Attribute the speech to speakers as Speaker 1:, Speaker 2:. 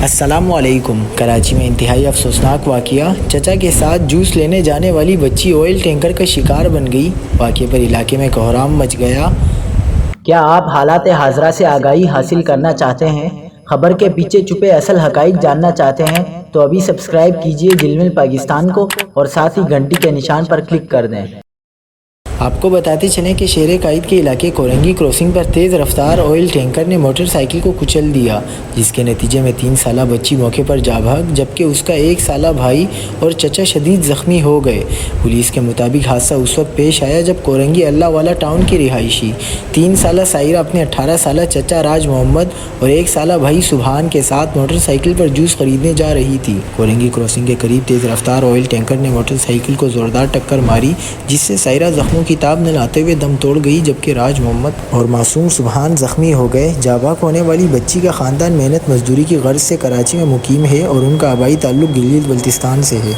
Speaker 1: السلام علیکم۔ کراچی میں انتہائی افسوسناک واقعہ، چچا کے ساتھ جوس لینے جانے والی بچی آئل ٹینکر کا شکار بن گئی۔ واقعے پر علاقے میں کوہرام مچ گیا۔
Speaker 2: کیا آپ حالات حاضرہ سے آگاہی حاصل کرنا چاہتے ہیں؟ خبر کے پیچھے چھپے اصل حقائق جاننا چاہتے ہیں تو ابھی سبسکرائب کیجئے دل مل پاکستان کو اور ساتھ ہی گھنٹی کے نشان پر کلک کر دیں۔
Speaker 1: آپ کو بتاتے چلیں کہ شیر قائد کے علاقے کورنگی کراسنگ پر تیز رفتار آئل ٹینکر نے موٹر سائیکل کو کچل دیا، جس کے نتیجے میں 3 سالہ بچی موقع پر جاں بحق جبکہ اس کا 1 سالہ بھائی اور چچا شدید زخمی ہو گئے۔ پولیس کے مطابق حادثہ اس وقت پیش آیا جب کورنگی اللہ والا ٹاؤن کی رہائشی 3 سالہ سائرہ اپنے 18 سالہ چچا راج محمد اور 1 سالہ بھائی سبحان کے ساتھ موٹر سائیکل پر جوس خریدنے جا رہی تھی۔ کورنگی کراسنگ کے قریب تیز رفتار آئل ٹینکر نے موٹر سائیکل کو زوردار ٹکر ماری، جس سے سائرہ زخموں کی تاب نہ لاتے ہوئے دم توڑ گئی جبکہ راج محمد اور معصوم سبحان زخمی ہو گئے۔ جاں بحق ہونے والی بچی کا خاندان محنت مزدوری کی غرض سے کراچی میں مقیم ہے اور ان کا آبائی تعلق گلگت بلتستان سے ہے۔